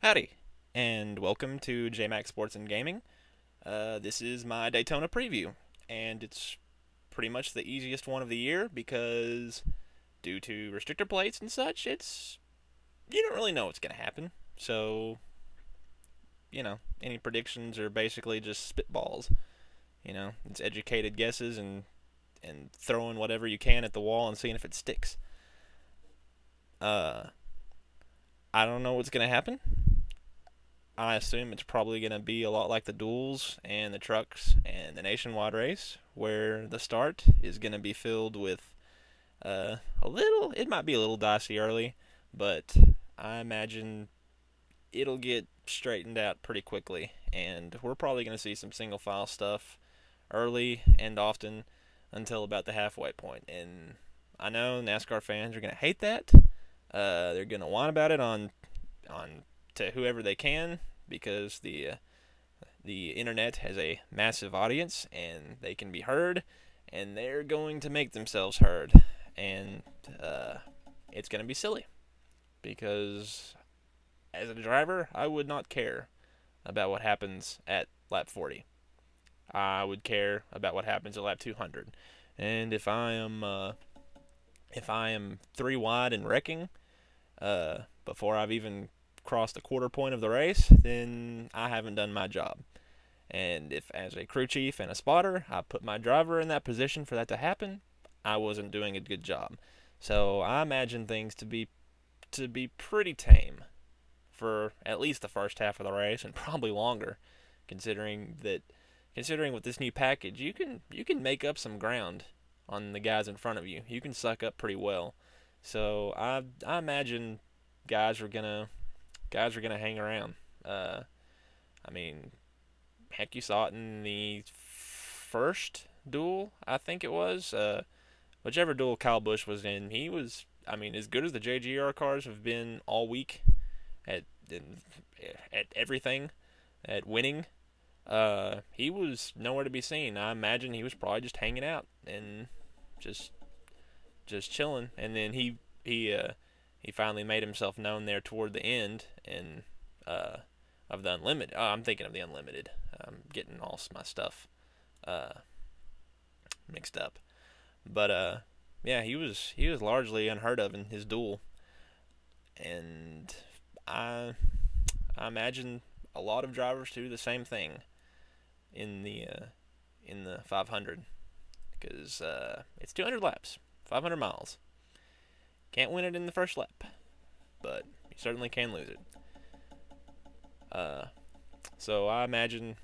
Howdy, and welcome to JMax Sports and Gaming. This is my Daytona preview, and it's pretty much the easiest one of the year because, due to restrictor plates and such, you don't really know what's going to happen. So, any predictions are basically just spitballs. It's educated guesses and throwing whatever you can at the wall and seeing if it sticks. Uh, I don't know what's going to happen. I assume it's probably going to be a lot like the duels and the trucks and the nationwide race, where the start is going to be filled with it might be a little dicey early, but I imagine it'll get straightened out pretty quickly, and we're probably going to see some single file stuff early and often until about the halfway point. And I know NASCAR fans are going to hate that. They're going to whine about it on to whoever they can because the internet has a massive audience and they can be heard, and they're going to make themselves heard, and it's going to be silly because as a driver I would not care about what happens at lap 40. I would care about what happens at lap 200, and if I am 3 wide and wrecking before I've even crossed the quarter point of the race, then I haven't done my job. And if, as a crew chief and a spotter, I put my driver in that position for that to happen, I wasn't doing a good job. So I imagine things to be pretty tame for at least the first half of the race, and probably longer, considering with this new package, you can make up some ground on the guys in front of you. You can suck up pretty well. So I imagine guys are gonna hang around. I mean, heck, you saw it in the first duel, I think it was. Whichever duel Kyle Busch was in, he was, I mean, as good as the JGR cars have been all week at at everything, at winning. He was nowhere to be seen. I imagine he was probably just hanging out and just chilling. And then he finally made himself known there toward the end and of the Unlimited. Oh, I'm thinking of the Unlimited. I'm getting all my stuff uh, mixed up. But yeah, he was largely unheard of in his duel, and I I imagine a lot of drivers do the same thing in the 500 because it's 200 laps, 500 miles. Can't win it in the first lap, but you certainly can lose it. Uh, so I imagine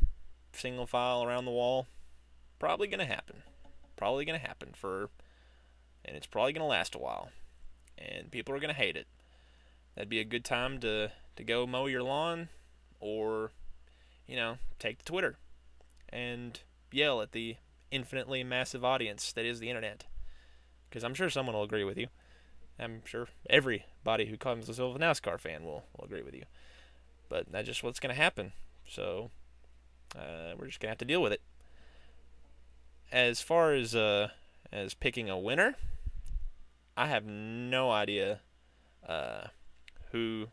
single file around the wall probably gonna happen. Probably gonna happen and it's probably gonna last a while, and people are gonna hate it. That'd be a good time to go mow your lawn, or take to Twitter and yell at the infinitely massive audience that is the internet. Because I'm sure someone will agree with you. I'm sure everybody who calls themselves a NASCAR fan will agree with you. But that's just what's going to happen. So we're just going to have to deal with it. As far as picking a winner, I have no idea who.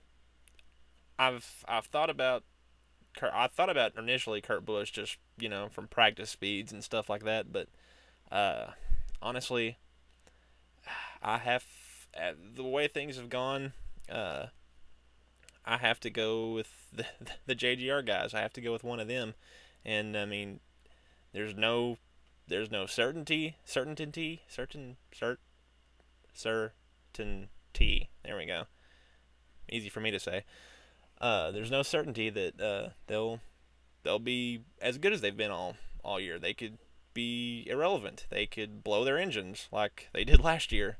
I've thought about. I thought about initially Kurt Busch, just from practice speeds and stuff like that. But honestly, I have the way things have gone. I have to go with the JGR guys. I have to go with one of them, and I mean, there's no certainty. There we go. Easy for me to say. There's no certainty that they'll be as good as they've been all year. They could be irrelevant. They could blow their engines like they did last year,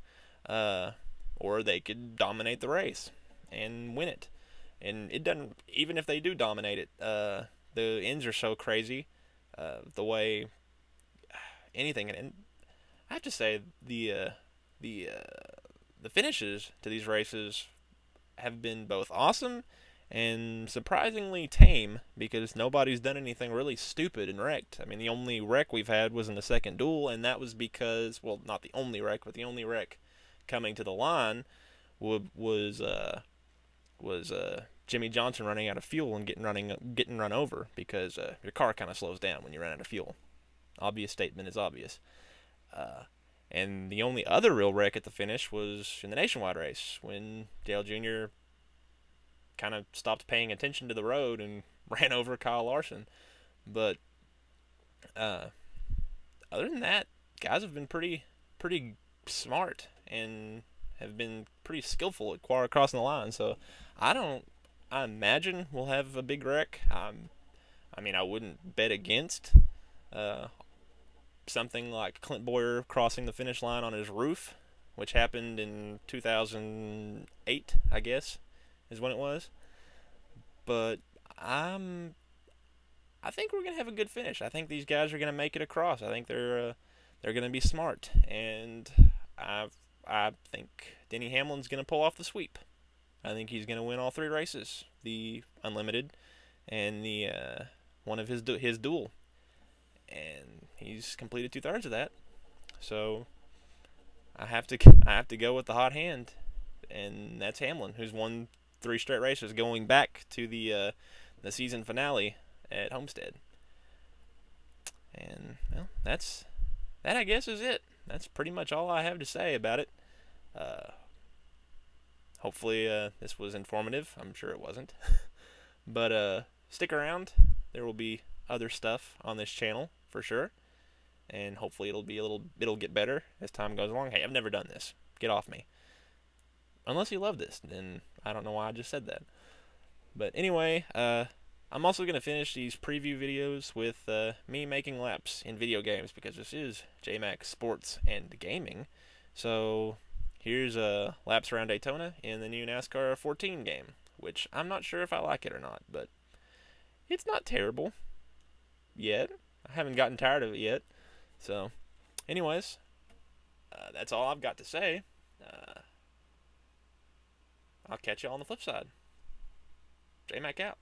or they could dominate the race and win it. And it doesn't. Even if they do dominate it, the ends are so crazy. The way anything, and I have to say the finishes to these races have been both awesome and surprisingly tame, because nobody's done anything really stupid and wrecked. I mean, the only wreck we've had was in the second duel, and that was because, well, not the only wreck, but the only wreck coming to the line was Jimmy Johnson running out of fuel and getting run over because your car kind of slows down when you run out of fuel. Obvious statement is obvious. Uh, and the only other real wreck at the finish was in the nationwide race when Dale Jr. kind of stopped paying attention to the road and ran over Kyle Larson. But uh, other than that, guys have been pretty smart and have been pretty skillful at crossing the line. So I imagine we'll have a big wreck. I mean, I wouldn't bet against uh, something like Clint Boyer crossing the finish line on his roof, which happened in 2008, I guess, is when it was. But I think we're gonna have a good finish. I think these guys are gonna make it across. I think they're gonna be smart, and I think Denny Hamlin's gonna pull off the sweep. I think he's gonna win all three races, the unlimited, and the one of his duel, and he's completed 2/3 of that. So I have to go with the hot hand, and that's Hamlin, who's won 3 straight races, going back to the season finale at Homestead. And well, that I guess is it. That's pretty much all I have to say about it. Uh, Hopefully this was informative. I'm sure it wasn't, but stick around. There will be other stuff on this channel for sure, and hopefully it'll get better as time goes along. Hey, I've never done this. Get off me. Unless you love this, then I don't know why I just said that. But anyway, I'm also going to finish these preview videos with me making laps in video games, because this is JMax Sports and Gaming. So here's laps around Daytona in the new NASCAR 14 game, which I'm not sure if I like it or not, but it's not terrible yet. I haven't gotten tired of it yet. So anyways, that's all I've got to say. I'll catch you on the flip side. JMac out.